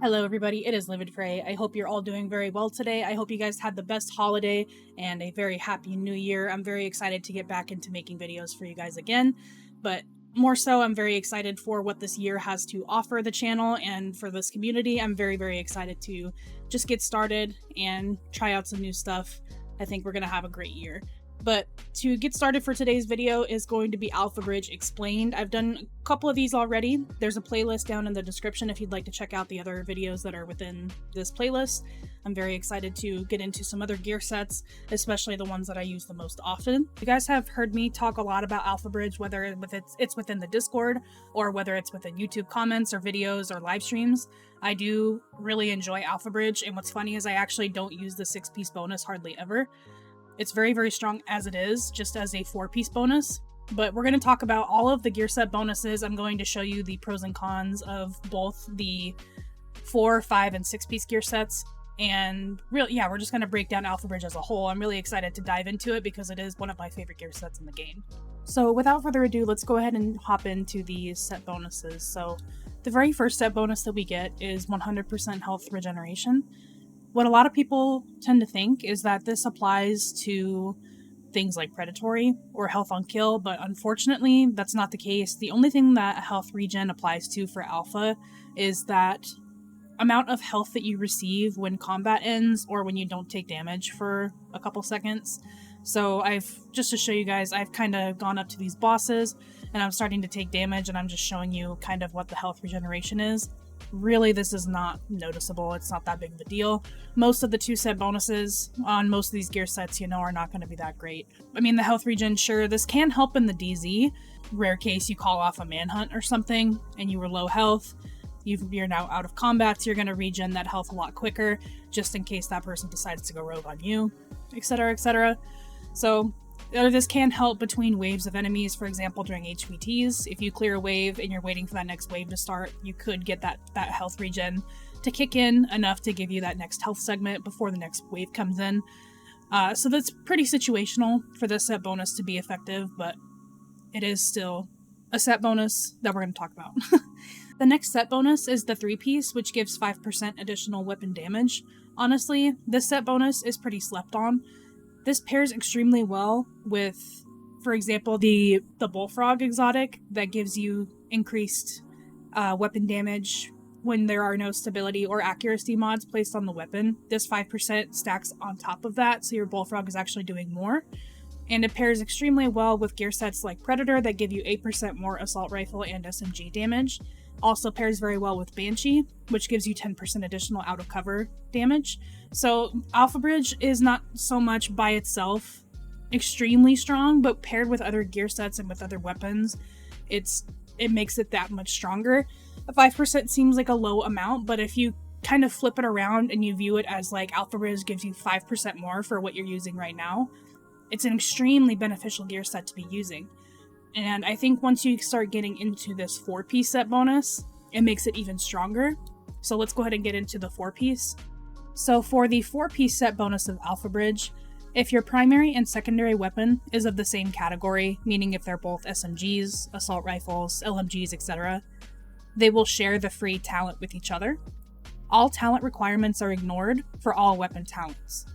Hello everybody, it is lividfray. I hope you're all doing very well today. I hope you guys had the best holiday and a very happy new year. I'm very excited to get back into making videos for you guys again, but more so I'm very excited for what this year has to offer the channel and for this community. I'm very excited to just get started and try out some new stuff. I think we're going to have a great year. But to get started for today's video is going to be AlphaBridge Explained. I've done a couple of these already. There's a playlist down in the description if you'd like to check out the other videos that are within this playlist. I'm very excited to get into some other gear sets, especially the ones that I use the most often. You guys have heard me talk a lot about AlphaBridge, whether it's within the Discord or whether it's within YouTube comments or videos or live streams. I do really enjoy AlphaBridge, and what's funny is I actually don't use the 6-piece bonus hardly ever. It's very strong as it is, just as a 4-piece bonus. But we're going to talk about all of the gear set bonuses. I'm going to show you the pros and cons of both the 4, 5, and 6-piece gear sets. And we're just going to break down AlphaBridge as a whole. I'm really excited to dive into it because it is one of my favorite gear sets in the game. So without further ado, let's go ahead and hop into these set bonuses. So the very first set bonus that we get is 100% health regeneration. What a lot of people tend to think is that this applies to things like predatory or health on kill, but unfortunately that's not the case. The only thing that health regen applies to for alpha is that amount of health that you receive when combat ends or when you don't take damage for a couple seconds. So just to show you guys, I've kind of gone up to these bosses and I'm starting to take damage, and I'm just showing you kind of what the health regeneration is. Really, this is not noticeable. It's not that big of a deal. Most of the 2 set bonuses on most of these gear sets, are not going to be that great. I mean, the health regen, sure, this can help in the DZ. Rare case you call off a manhunt or something and you were low health. You're now out of combat, so you're going to regen that health a lot quicker, just in case that person decides to go rogue on you, etc, etc. So this can help between waves of enemies, for example, during HVTs. If you clear a wave and you're waiting for that next wave to start, you could get that health regen to kick in enough to give you that next health segment before the next wave comes in. So that's pretty situational for this set bonus to be effective, but it is still a set bonus that we're going to talk about. The next set bonus is the 3-piece, which gives 5% additional weapon damage. Honestly, this set bonus is pretty slept on. This pairs extremely well with, for example, the Bullfrog exotic that gives you increased weapon damage when there are no stability or accuracy mods placed on the weapon. This 5% stacks on top of that, so your Bullfrog is actually doing more. And it pairs extremely well with gear sets like Predator that give you 8% more assault rifle and SMG damage. Also pairs very well with Banshee, which gives you 10% additional out of cover damage. So AlphaBridge is not so much by itself extremely strong, but paired with other gear sets and with other weapons, it makes it that much stronger. 5% seems like a low amount, but if you kind of flip it around and you view it as like AlphaBridge gives you 5% more for what you're using right now, it's an extremely beneficial gear set to be using. And I think once you start getting into this 4-piece set bonus, it makes it even stronger. So let's go ahead and get into the 4-piece. So for the 4-piece set bonus of AlphaBridge, if your primary and secondary weapon is of the same category, meaning if they're both SMGs, assault rifles, LMGs, etc., they will share the free talent with each other. All talent requirements are ignored for all weapon talents.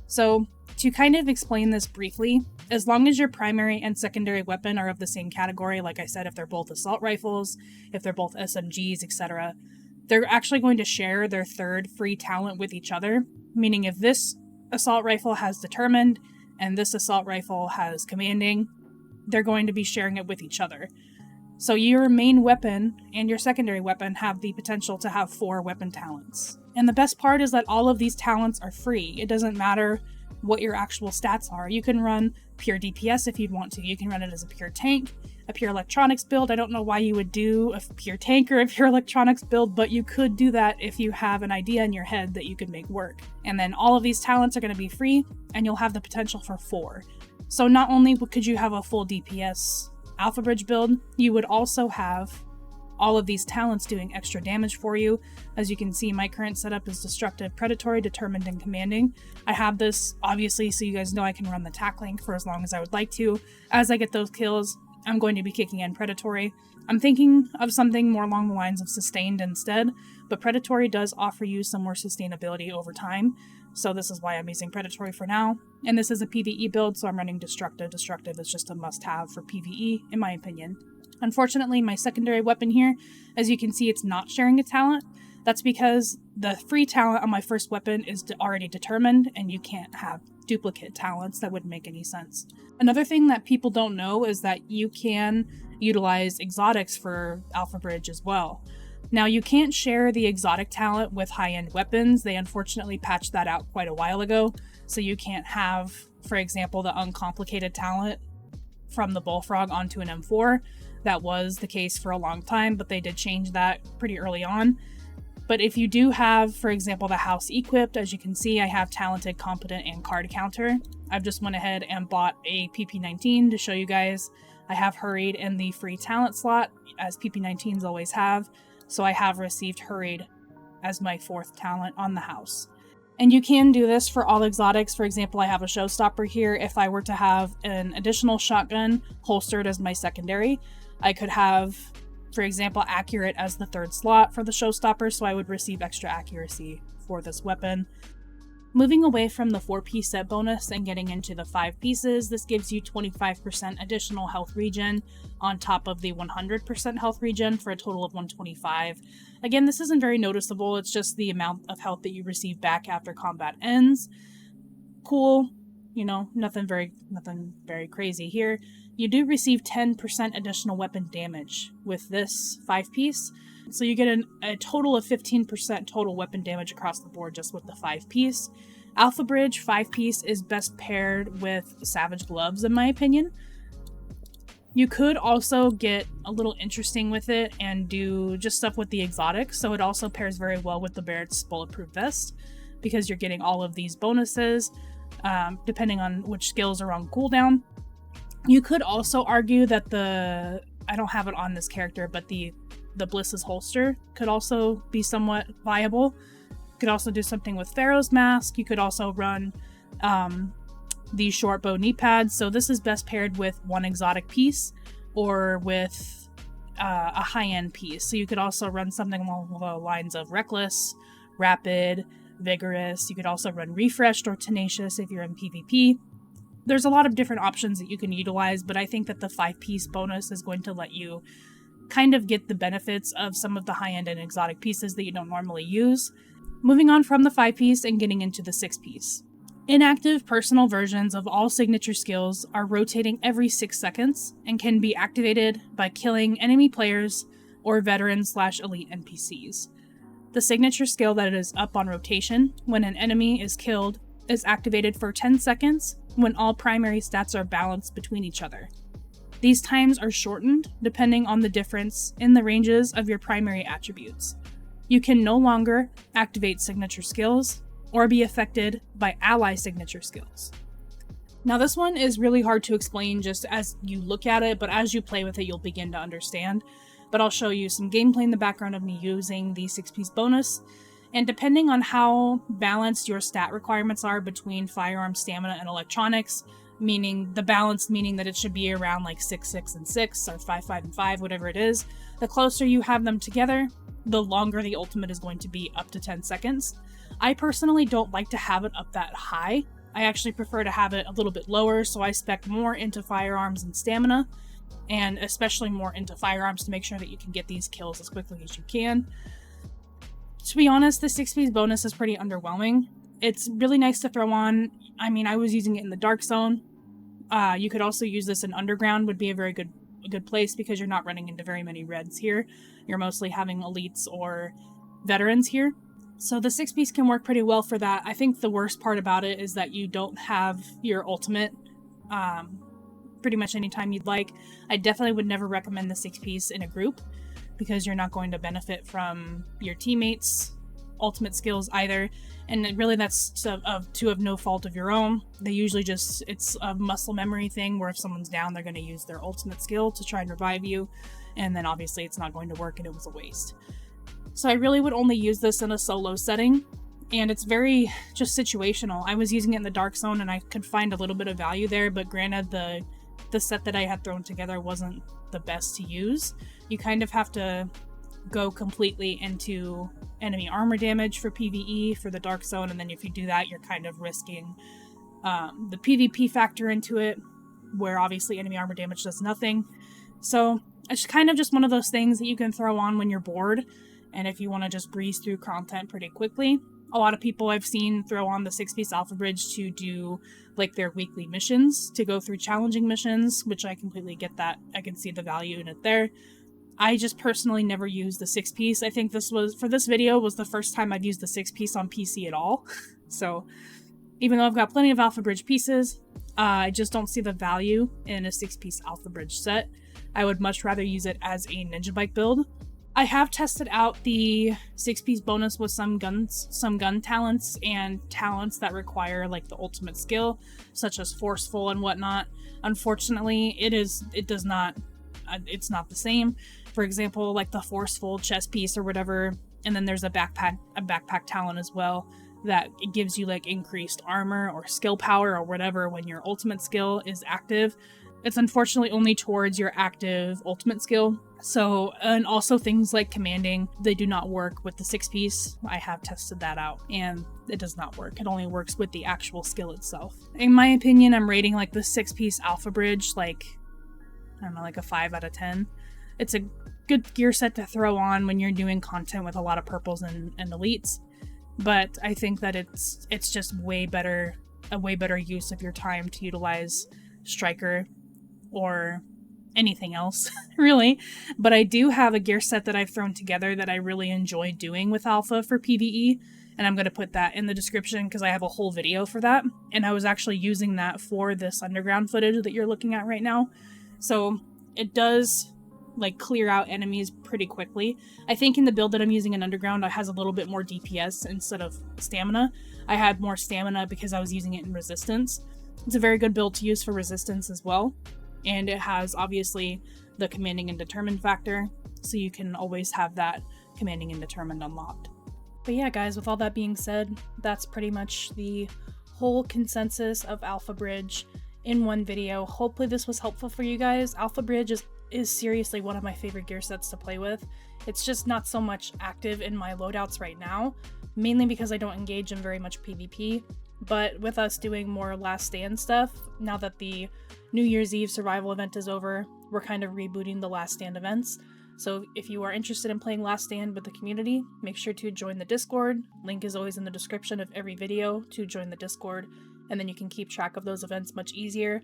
So to kind of explain this briefly, as long as your primary and secondary weapon are of the same category, like I said, if they're both assault rifles, if they're both SMGs, etc., they're actually going to share their third free talent with each other, meaning if this assault rifle has determined and this assault rifle has commanding, they're going to be sharing it with each other. So your main weapon and your secondary weapon have the potential to have 4 weapon talents. And the best part is that all of these talents are free. It doesn't matter what your actual stats are. You can run pure DPS if you'd want to. You can run it as a pure tank, a pure electronics build. I don't know why you would do a pure tank or a pure electronics build, but you could do that if you have an idea in your head that you could make work. And then all of these talents are going to be free, and you'll have the potential for 4. So not only could you have a full DPS AlphaBridge build, you would also have all of these talents doing extra damage for you. As you can see, my current setup is Destructive, Predatory, Determined, and Commanding. I have this, obviously, so you guys know I can run the tackling for as long as I would like to. As I get those kills, I'm going to be kicking in Predatory. I'm thinking of something more along the lines of Sustained instead, but Predatory does offer you some more sustainability over time, so this is why I'm using Predatory for now. And this is a PvE build, so I'm running Destructive. Destructive is just a must-have for PvE, in my opinion. Unfortunately, my secondary weapon here, as you can see, it's not sharing a talent. That's because the free talent on my first weapon is already determined, and you can't have duplicate talents. That wouldn't make any sense. Another thing that people don't know is that you can utilize exotics for AlphaBridge as well. Now, you can't share the exotic talent with high-end weapons. They unfortunately patched that out quite a while ago, so you can't have, for example, the uncomplicated talent from the Bullfrog onto an M4. That was the case for a long time, but they did change that pretty early on. But if you do have, for example, the house equipped, as you can see, I have Talented, Competent, and Card Counter. I've just went ahead and bought a PP19 to show you guys. I have Hurried in the free talent slot, as PP19s always have, so I have received Hurried as my 4th talent on the house. And you can do this for all exotics. For example, I have a Showstopper here. If I were to have an additional shotgun holstered as my secondary, I could have, for example, Accurate as the 3rd slot for the Showstopper, so I would receive extra accuracy for this weapon. Moving away from the 4-piece set bonus and getting into the 5 pieces, this gives you 25% additional health regen on top of the 100% health regen for a total of 125. Again, this isn't very noticeable, it's just the amount of health that you receive back after combat ends. Cool, you know, nothing very crazy here. You do receive 10% additional weapon damage with this 5-piece, so you get a total of 15% total weapon damage across the board just with the 5-piece. AlphaBridge 5-piece is best paired with Savage Gloves, in my opinion. You could also get a little interesting with it and do just stuff with the exotics, so it also pairs very well with the Barrett's Bulletproof Vest, because you're getting all of these bonuses, depending on which skills are on cooldown. You could also argue that I don't have it on this character, but the Bliss's holster could also be somewhat viable. You could also do something with Pharaoh's Mask. You could also run these short bow knee pads. So this is best paired with one exotic piece or with a high-end piece. So you could also run something along the lines of Reckless, Rapid, Vigorous. You could also run Refreshed or Tenacious if you're in PvP. There's a lot of different options that you can utilize, but I think that the 5-piece bonus is going to let you kind of get the benefits of some of the high-end and exotic pieces that you don't normally use. Moving on from the 5-piece and getting into the 6-piece. Inactive personal versions of all signature skills are rotating every 6 seconds and can be activated by killing enemy players or veteran/elite NPCs. The signature skill that is up on rotation when an enemy is killed is activated for 10 seconds when all primary stats are balanced between each other. These times are shortened depending on the difference in the ranges of your primary attributes. You can no longer activate signature skills or be affected by ally signature skills. Now this one is really hard to explain just as you look at it, but as you play with it you'll begin to understand. But I'll show you some gameplay in the background of me using the 6-piece bonus. And depending on how balanced your stat requirements are between firearm, stamina, and electronics, meaning the balance meaning that it should be around like 6, 6, and 6, or 5, 5, and 5, whatever it is, the closer you have them together, the longer the ultimate is going to be, up to 10 seconds. I personally don't like to have it up that high. I actually prefer to have it a little bit lower, so I spec more into firearms and stamina, and especially more into firearms to make sure that you can get these kills as quickly as you can. To be honest, the 6-piece bonus is pretty underwhelming. It's really nice to throw on. I mean, I was using it in the Dark Zone. You could also use this in Underground, would be a very good place because you're not running into very many reds here. You're mostly having elites or veterans here. So the 6-piece can work pretty well for that. I think the worst part about it is that you don't have your ultimate pretty much anytime you'd like. I definitely would never recommend the 6-piece in a group, because you're not going to benefit from your teammates' ultimate skills either, and really that's of no fault of your own. They usually it's a muscle memory thing where if someone's down, they're going to use their ultimate skill to try and revive you, and then obviously it's not going to work and it was a waste. So I really would only use this in a solo setting, and it's very just situational. I was using it in the Dark Zone and I could find a little bit of value there, but granted the the set that I had thrown together wasn't the best to use. You kind of have to go completely into enemy armor damage for PvE for the Dark Zone, and then if you do that, you're kind of risking the PvP factor into it, where obviously enemy armor damage does nothing. So it's kind of just one of those things that you can throw on when you're bored, and if you want to just breeze through content pretty quickly. A lot of people I've seen throw on the 6-piece AlphaBridge to do like their weekly missions, to go through challenging missions, which I completely get that. I can see the value in it there. I just personally never used the 6-piece. I think this was, for this video, was the first time I've used the 6-piece on PC at all. So even though I've got plenty of AlphaBridge pieces, I just don't see the value in a 6-piece AlphaBridge set. I would much rather use it as a Ninja Bike build. I have tested out the 6-piece bonus with some gun talents and talents that require like the ultimate skill, such as forceful and whatnot. Unfortunately, it's not the same. For example, like the forceful chest piece or whatever, and then there's a backpack talent as well that gives you like increased armor or skill power or whatever when your ultimate skill is active. It's unfortunately only towards your active ultimate skill. So, and also things like commanding, they do not work with the 6-piece. I have tested that out and it does not work. It only works with the actual skill itself. In my opinion, I'm rating like the 6-piece AlphaBridge like, I don't know, like a 5 out of 10. It's a good gear set to throw on when you're doing content with a lot of purples and elites. But I think that it's just a way better use of your time to utilize Striker or anything else, really. But I do have a gear set that I've thrown together that I really enjoy doing with Alpha for PvE, and I'm going to put that in the description because I have a whole video for that, and I was actually using that for this underground footage that you're looking at right now. So it does like clear out enemies pretty quickly. I think in the build that I'm using in underground, it has a little bit more DPS instead of stamina. I had more stamina because I was using it in resistance. It's a very good build to use for resistance as well. And it has obviously the commanding and determined factor, so you can always have that commanding and determined unlocked. But yeah, guys, with all that being said, that's pretty much the whole consensus of AlphaBridge in one video. Hopefully this was helpful for you guys. AlphaBridge is seriously one of my favorite gear sets to play with. It's just not so much active in my loadouts right now, mainly because I don't engage in very much PvP. But with us doing more Last Stand stuff, now that the New Year's Eve survival event is over, we're kind of rebooting the Last Stand events. So if you are interested in playing Last Stand with the community, make sure to join the Discord. Link is always in the description of every video to join the Discord, and then you can keep track of those events much easier.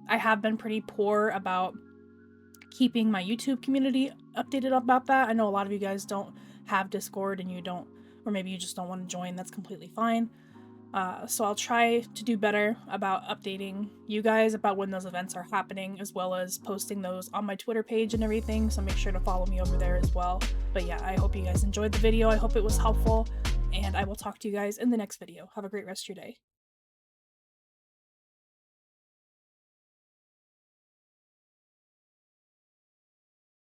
I have been pretty poor about keeping my YouTube community updated about that. I know a lot of you guys don't have Discord and you don't, or maybe you just don't want to join. That's completely fine. So I'll try to do better about updating you guys about when those events are happening, as well as posting those on my Twitter page and everything, so make sure to follow me over there as well. But yeah, I hope you guys enjoyed the video, I hope it was helpful, and I will talk to you guys in the next video. Have a great rest of your day.